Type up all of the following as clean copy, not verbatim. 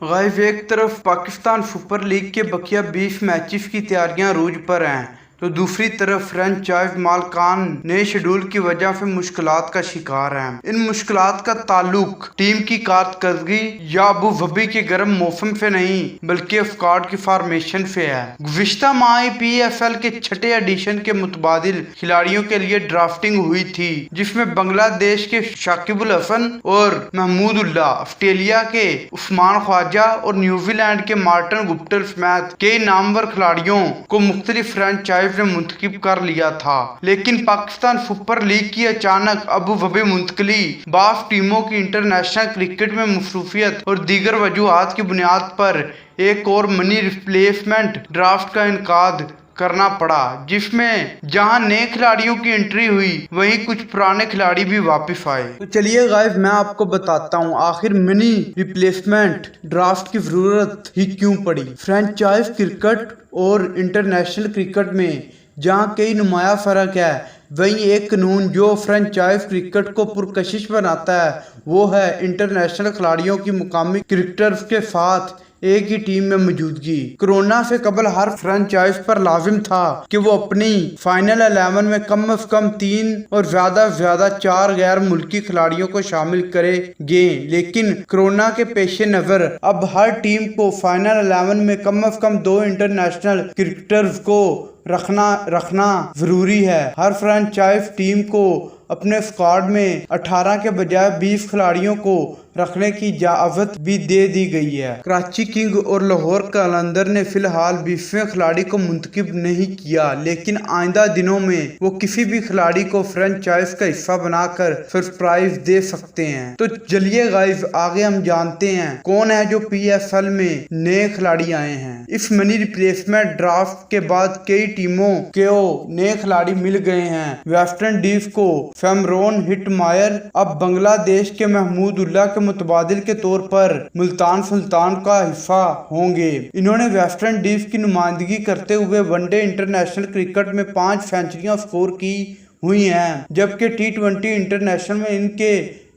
Guys एक तरफ Pakistan super league के बकिया 20 मैचेस की तैयारियां रूज पर हैं तो दूसरी तरफ फ्रेंचाइज मालकान नए शेड्यूल की वजह से मुश्किलात का शिकार हैं। इन मुश्किलात का ताल्लुक टीम की कारकर्दगी या अबू धाबी के गर्म मौसम से नहीं बल्कि स्क्वाड की फॉर्मेशन से है। गुज़िश्ता माह PSL के छठे एडिशन के मुतबादिल खिलाड़ियों के लिए ड्राफ्टिंग हुई थी, जिसमें बांग्लादेश के शाकिबुल हसन और महमूदुल्लाह, ऑस्ट्रेलिया के उस्मान ख्वाजा और न्यूजीलैंड के मार्टिन गुप्टिल समेत कई नामवर खिलाड़ियों को मुख्तलिफ फ्रेंचाइज ने मुंतखब कर लिया था। लेकिन पाकिस्तान सुपर लीग की अचानक अबू धाबी मुंतकली, बास टीमों की इंटरनेशनल क्रिकेट में मसरूफियत और दीगर वजूहात की बुनियाद पर एक और मनी रिप्लेसमेंट ड्राफ्ट का इनकाद करना पड़ा, जिसमें जहां नए खिलाड़ियों की एंट्री हुई वहीं कुछ पुराने खिलाड़ी भी वापस आए। तो चलिए गाइस मैं आपको बताता हूं आखिर मिनी रिप्लेसमेंट ड्राफ्ट की जरूरत ही क्यों पड़ी। फ्रेंचाइज क्रिकेट और इंटरनेशनल क्रिकेट में जहां कई नुमाया फर्क है, वहीं एक कानून जो फ्रेंचाइज क्रिकेट को पुरकशिश बनाता है वो है इंटरनेशनल खिलाड़ियों की मुकामी क्रिकेटर्स के साथ एक ही टीम में मौजूदगी। कोरोना से कबल हर फ्रेंचाइज पर लाजिम था कि वो अपनी फाइनल 11 में कम से कम 3 और ज्यादा से ज्यादा 4 गैर मुल्की खिलाड़ियों को शामिल करेंगे, लेकिन कोरोना के पेश नजर अब हर टीम को फाइनल 11 में कम से कम 2 इंटरनेशनल क्रिकेटर्स को रखना जरूरी है। हर फ्रेंचाइज टीम को अपने स्क्वाड में 18 के बजाय 20 खिलाड़ियों को रखने की इजाजत भी दे दी गई है। कराची किंग और लाहौर कलंदर ने फिलहाल 20वें खिलाड़ी को मुंतखब नहीं किया, लेकिन आइंदा दिनों में वो किसी भी खिलाड़ी को फ्रेंचाइज का हिस्सा बनाकर सरप्राइज दे सकते हैं। तो चलिए गाइस आगे हम जानते हैं कौन है जो PSL में नए खिलाड़ी आए हैं। इस मनी रिप्लेसमेंट ड्राफ्ट के बाद कई टीमों को नए खिलाड़ी मिल गए हैं। वेस्ट इंडीज को फैमरोन हिटमायर अब बांग्लादेश के महमूदुल्लाह के मुतबादिल के तौर पर मुल्तान सुल्तान का हिस्सा होंगे। इन्होंने वेस्ट इंडीज की नुमाइंदगी करते हुए वनडे इंटरनेशनल क्रिकेट में 5 सेंचुरियां स्कोर की हुई हैं, जबकि T20 इंटरनेशनल में इनके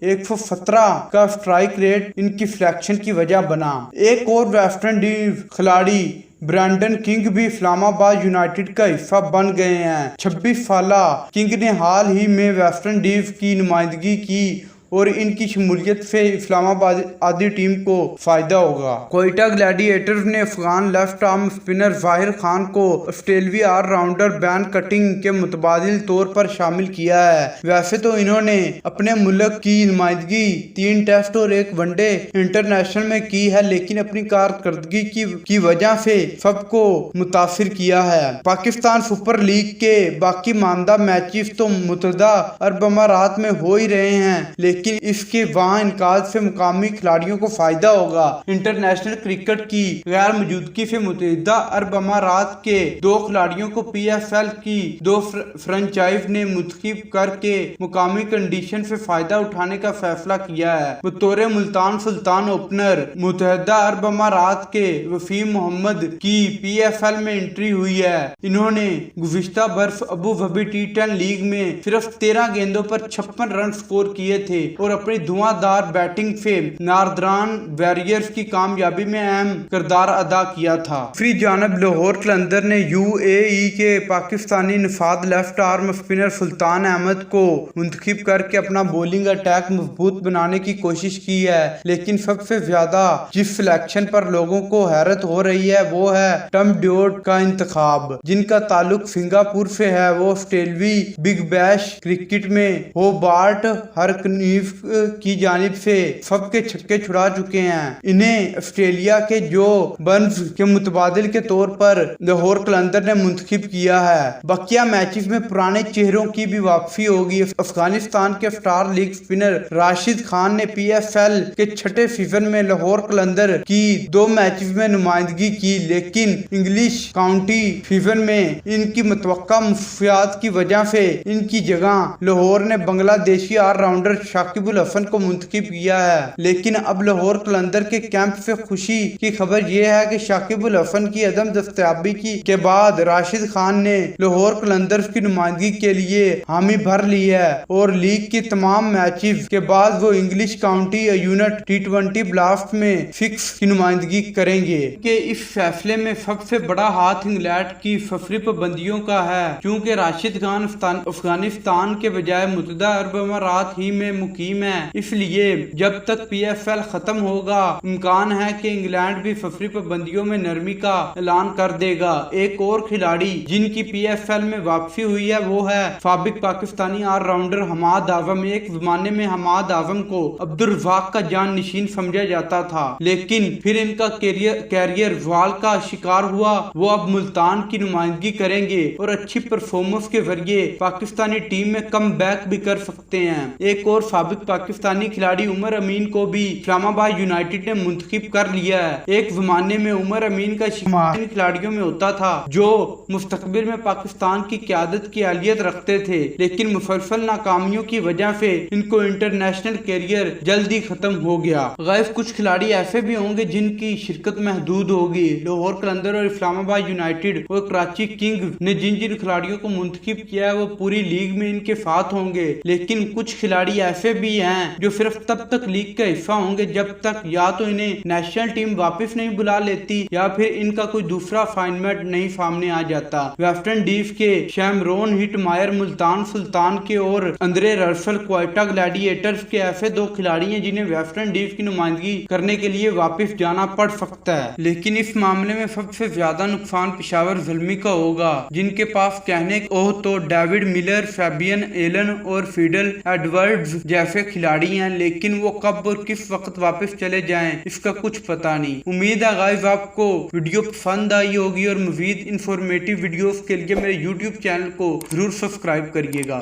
117 का स्ट्राइक रेट इनकी सिलेक्शन की वजह बना। एक और वेस्ट इंडीज खिलाड़ी ब्रैंडन किंग भी इस्लामाबाद यूनाइटेड का हिस्सा बन गए हैं। 26 साला किंग ने हाल ही में वेस्ट इंडीज की नुमाइंदगी की और इनकी शमूलियत से इस्लामाबाद आदि टीम को फायदा होगा। कोयटा ग्लैडिएटर्स ने अफगान लेफ्ट आर्म स्पिनर जाहिर खान को ऑस्ट्रेलियाई ऑलराउंडर बैन कटिंग के मुतबादिल तौर पर शामिल किया है। वैसे तो इन्होंने अपने मुल्क की नुमाइंदगी 3 टेस्ट और 1 वनडे इंटरनेशनल में की है, लेकिन अपनी कारकर्दगी की वजह से सबको मुतासिर किया है। पाकिस्तान सुपर लीग के बाकी मानदा मैचेस तो मुत्तहदा अरब अमारात में हो ही रहे हैं, लेकिन इसके वहां इनकाद से मुकामी खिलाड़ियों को फायदा होगा। इंटरनेशनल क्रिकेट की गैर मौजूदगी से मुत्तहदा अरब अमारात के 2 खिलाड़ियों को PSL की 2 फ्रेंचाइज ने मुंतखब करके मुकामी कंडीशन से फायदा उठाने का फैसला किया है। बतौर मुल्तान सुल्तान ओपनर मुत्तहदा अरब अमारात के वसीम मोहम्मद की PSL में एंट्री हुई है। इन्होंने गुज़िश्ता बर्फ अबू धाबी T10 लीग में सिर्फ 13 गेंदों पर 56 रन स्कोर किए थे और अपनी धुआंधार बैटिंग से नार्दर्न वॉरियर्स की कामयाबी में अहम किरदार अदा किया था। दूसरी जानब लाहौर कलंदर ने UAE के पाकिस्तानी नफाद लेफ्ट आर्म स्पिनर सुल्तान अहमद को मुंतखब करके अपना बॉलिंग अटैक मजबूत बनाने की कोशिश की है, लेकिन सबसे ज्यादा जिस सिलेक्शन पर लोगों को हैरत हो रही है वो है टॉम ड्योड का इंतखाब, जिनका ताल्लुक सिंगापुर से है। वो ऑस्ट्रेलियाई बिग बैश क्रिकेट में होबार्ट हरकनीफ की जानिब से सबके छक्के छुड़ा चुके हैं। इन्हें ऑस्ट्रेलिया के जो बर्न्स के मुतबादिल के तौर पर लाहौर कलंदर ने मुंतखब किया है। बकिया मैचेस में पुराने चेहरों की भी वापसी होगी। अफगानिस्तान के star league spinner Rashid Khan ने PSL के छठे सीजन में लाहौर कलंदर की 2 मैचेस में नुमाइंदगी की, लेकिन इंग्लिश काउंटी सीजन में इनकी मुतवक्का मसरूफियात की वजह से इनकी जगह लाहौर ने बांग्लादेशी ऑलराउंडर शाकिब अल हसन को मुंतखब किया है। लेकिन अब लाहौर कलंदर के कैंप से खुशी की खबर यह है कि शाकिब अल हसन की अदम दस्तयाबी के बाद राशिद खान ने लाहौर कलंदर्स की नुमाइंदगी के लिए हामी भर ली है और लीग के तमाम मैचेस के बाद वो English county unit T20 blast में फिक्स की नुमाइंदगी करेंगे। कि इस फैसले में सबसे बड़ा हाथ इंग्लैंड की सफरी पाबंदियों का है, क्योंकि राशिद खान अफगानिस्तान के बजाय मुत्तहिदा अरब अमारात ही में मुकीम है। इसलिए जब तक PFL खत्म होगा इम्कान है कि इंग्लैंड भी सफरी पाबंदियों में नरमी का ऐलान कर देगा। एक और खिलाड़ी जिनकी PFL में वापसी हुई है वो है साबिक पाकिस्तानी ऑलराउंडर हमाद आजम। एक जमाने में हमाद आजम को अब्दुल रज़ाक का जान निशीन समझा जाता था, लेकिन फिर इनका कैरियर वाल का शिकार हुआ। वो अब मुल्तान की नुमाइंदगी करेंगे और अच्छी परफॉर्मेंस के जरिए पाकिस्तानी टीम में कम बैक भी कर सकते हैं। एक और साबिक पाकिस्तानी खिलाड़ी उमर अमीन को भी इस्लामाबाद यूनाइटेड ने मुंतखब कर लिया है। एक जमाने में उमर अमीन का शिकार खिलाड़ियों में होता था जो मुस्तकबिल में पाकिस्तान की क़यादत की अहलियत रखते थे, लेकिन मुसलसल नाकामियों की वजह से इनको इंटरनेशनल कैरियर जल्दी खत्म हो गया। गैस कुछ खिलाड़ी ऐसे भी होंगे जिनकी शिरकत महदूद होगी। लाहौर कलंदर और इस्लामाबाद यूनाइटेड और कराची किंग्स ने जिन जिन खिलाड़ियों को मुंतखब किया है वो पूरी लीग में इनके साथ होंगे, लेकिन कुछ खिलाड़ी ऐसे भी हैं जो सिर्फ तब तक लीग का हिस्सा होंगे जब तक या तो इन्हें नेशनल टीम वापस नहीं बुला लेती या फिर इनका कोई दूसरा असाइनमेंट नहीं सामने आ जाता। वेस्ट इंडीज के शैमरोन हिटमायर मुल्तान सुल्तान के और अंद्रे रसल क्वेटा ग्लैडिएटर्स के ऐसे दो खिलाड़ी हैं जिन्हें वेस्ट इंडीज की नुमाइंदगी करने के लिए वापस जाना पड़ सकता है। लेकिन इस मामले में सबसे ज्यादा नुकसान पेशावर ज़ल्मी का होगा, जिनके पास कहने को तो डेविड मिलर, फैबियन एलन और फिडल एडवर्ड्स जैसे खिलाड़ी हैं, लेकिन वो कब और किस वक्त वापस चले जाएं इसका कुछ पता नहीं। उम्मीद है गाइस आपको वीडियो पसंद आई होगी और मजीद इंफॉर्मेटिव वीडियोस के लिए मेरे YouTube चैनल को जरूर सब्सक्राइब करिएगा।